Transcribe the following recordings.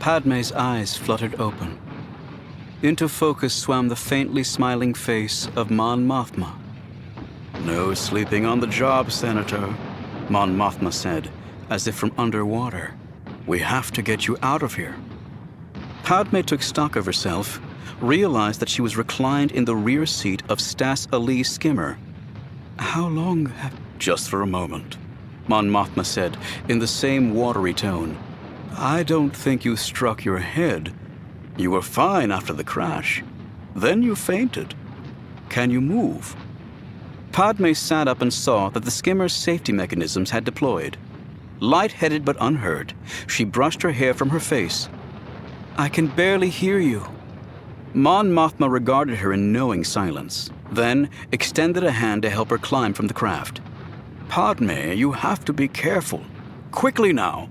Padme's eyes fluttered open. Into focus swam the faintly smiling face of Mon Mothma. "No sleeping on the job, Senator," Mon Mothma said, as if from underwater. "We have to get you out of here." Padme took stock of herself, realized that she was reclined in the rear seat of Stas Ali's skimmer. "How long have—" "Just for a moment," Mon Mothma said in the same watery tone. "I don't think you struck your head. You were fine after the crash. Then you fainted. Can you move?" Padme sat up and saw that the skimmer's safety mechanisms had deployed. Light-headed but unhurt, she brushed her hair from her face. "I can barely hear you." Mon Mothma regarded her in knowing silence, then extended a hand to help her climb from the craft. "Padme, you have to be careful. Quickly now."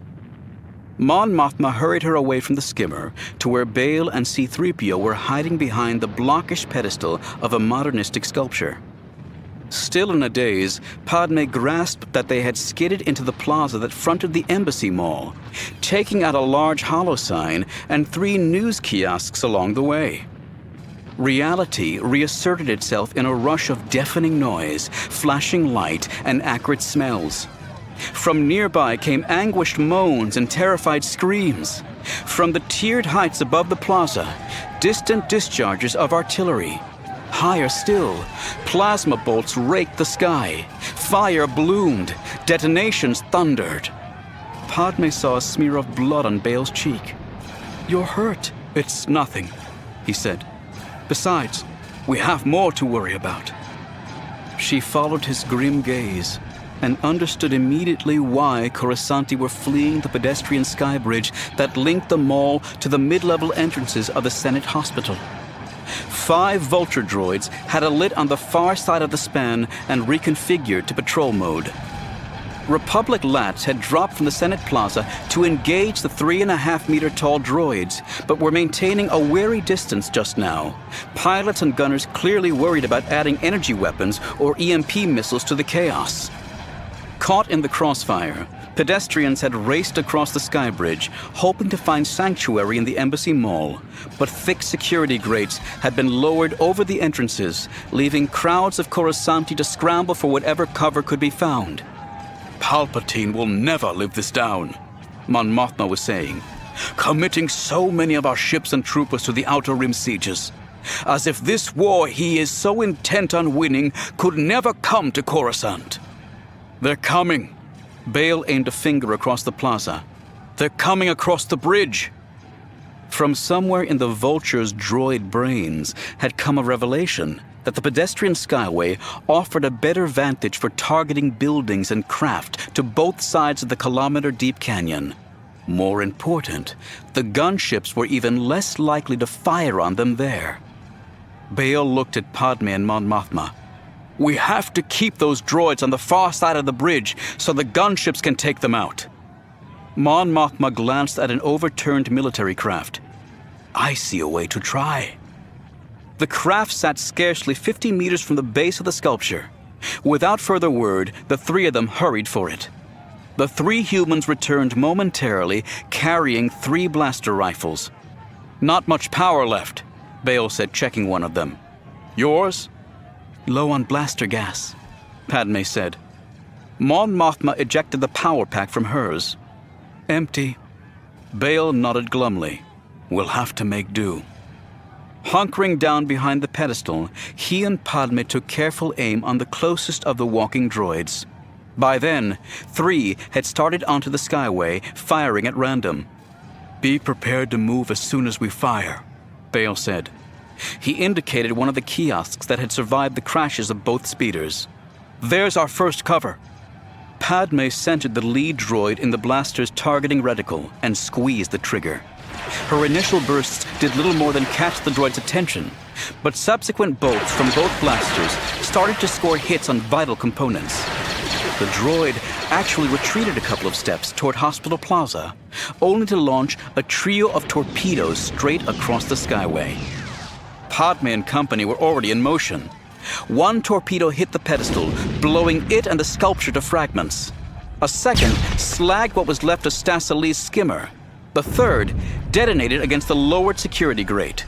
Mon Mothma hurried her away from the skimmer to where Bail and C-3PO were hiding behind the blockish pedestal of a modernistic sculpture. Still in a daze, Padme grasped that they had skidded into the plaza that fronted the embassy mall, taking out a large holo sign and 3 news kiosks along the way. Reality reasserted itself in a rush of deafening noise, flashing light, and acrid smells. From nearby came anguished moans and terrified screams. From the tiered heights above the plaza, distant discharges of artillery. Higher still, plasma bolts raked the sky. Fire bloomed. Detonations thundered. Padme saw a smear of blood on Bail's cheek. "You're hurt." "It's nothing," he said. "Besides, we have more to worry about." She followed his grim gaze and understood immediately why Coruscanti were fleeing the pedestrian sky bridge that linked the mall to the mid-level entrances of the Senate Hospital. 5 vulture droids had alit on the far side of the span and reconfigured to patrol mode. Republic Lats had dropped from the Senate Plaza to engage the 3.5-meter-tall droids, but were maintaining a wary distance just now. Pilots and gunners clearly worried about adding energy weapons or EMP missiles to the chaos. Caught in the crossfire, pedestrians had raced across the sky bridge, hoping to find sanctuary in the embassy mall, but thick security grates had been lowered over the entrances, leaving crowds of Coruscanti to scramble for whatever cover could be found. "Palpatine will never live this down," Mon Mothma was saying, "committing so many of our ships and troopers to the Outer Rim sieges. As if this war he is so intent on winning could never come to Coruscant." "They're coming." Bail aimed a finger across the plaza. "They're coming across the bridge." From somewhere in the Vulture's droid brains had come a revelation that the pedestrian skyway offered a better vantage for targeting buildings and craft to both sides of the kilometer-deep canyon. More important, the gunships were even less likely to fire on them there. Bail looked at Padme and Mon Mothma. "We have to keep those droids on the far side of the bridge so the gunships can take them out." Mon Mothma glanced at an overturned military craft. "I see a way to try." The craft sat scarcely 50 meters from the base of the sculpture. Without further word, the 3 of them hurried for it. The 3 humans returned momentarily, carrying 3 blaster rifles. "Not much power left," Bail said, checking one of them. "Yours?" "Low on blaster gas," Padme said. Mon Mothma ejected the power pack from hers. "Empty." Bail nodded glumly. "We'll have to make do." Hunkering down behind the pedestal, he and Padme took careful aim on the closest of the walking droids. By then, 3 had started onto the skyway, firing at random. "Be prepared to move as soon as we fire," Bail said. He indicated one of the kiosks that had survived the crashes of both speeders. "There's our first cover." Padme centered the lead droid in the blaster's targeting reticle and squeezed the trigger. Her initial bursts did little more than catch the droid's attention, but subsequent bolts from both blasters started to score hits on vital components. The droid actually retreated a couple of steps toward Hospital Plaza, only to launch a trio of torpedoes straight across the skyway. Padme and company were already in motion. One torpedo hit the pedestal, blowing it and the sculpture to fragments. A second slagged what was left of Stas Ali's skimmer. The third detonated against the lowered security grate.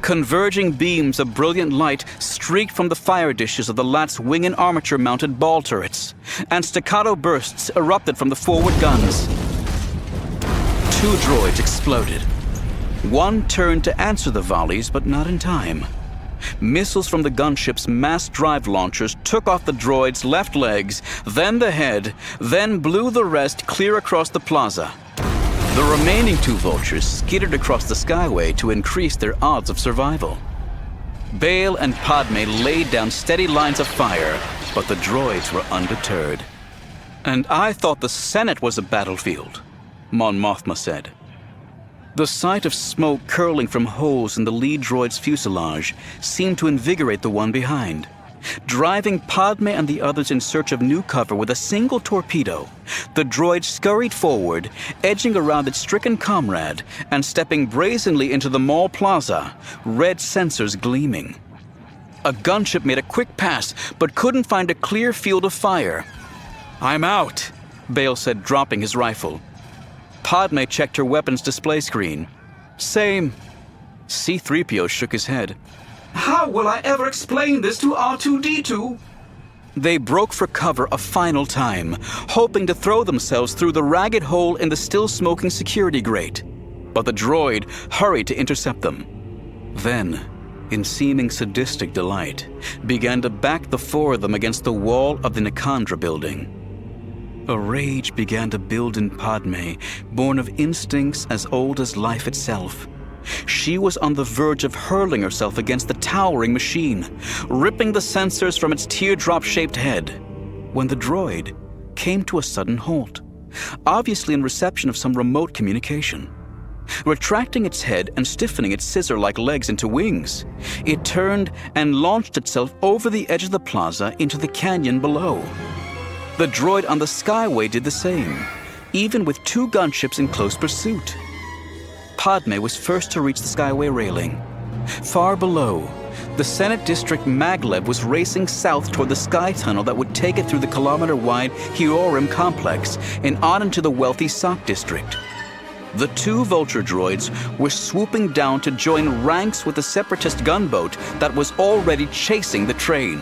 Converging beams of brilliant light streaked from the fire dishes of the LAT's wing and armature-mounted ball turrets, and staccato bursts erupted from the forward guns. 2 droids exploded. One turned to answer the volleys, but not in time. Missiles from the gunship's mass drive launchers took off the droid's left legs, then the head, then blew the rest clear across the plaza. The remaining 2 vultures skidded across the skyway to increase their odds of survival. Bail and Padme laid down steady lines of fire, but the droids were undeterred. "And I thought the Senate was a battlefield," Mon Mothma said. The sight of smoke curling from holes in the lead droid's fuselage seemed to invigorate the one behind. Driving Padme and the others in search of new cover with a single torpedo, the droid scurried forward, edging around its stricken comrade and stepping brazenly into the mall plaza, red sensors gleaming. A gunship made a quick pass but couldn't find a clear field of fire. "I'm out," Bail said, dropping his rifle. Padme checked her weapons display screen. "Same." C-3PO shook his head. "How will I ever explain this to R2-D2? They broke for cover a final time, hoping to throw themselves through the ragged hole in the still-smoking security grate. But the droid hurried to intercept them. Then, in seeming sadistic delight, began to back the 4 of them against the wall of the Nikandra building. A rage began to build in Padme, born of instincts as old as life itself. She was on the verge of hurling herself against the towering machine, ripping the sensors from its teardrop-shaped head, when the droid came to a sudden halt, obviously in reception of some remote communication. Retracting its head and stiffening its scissor-like legs into wings, it turned and launched itself over the edge of the plaza into the canyon below. The droid on the skyway did the same, even with 2 gunships in close pursuit. Padme was first to reach the skyway railing. Far below, the Senate District Maglev was racing south toward the sky tunnel that would take it through the kilometer-wide Hiorim complex and on into the wealthy Sock District. The 2 vulture droids were swooping down to join ranks with the separatist gunboat that was already chasing the train.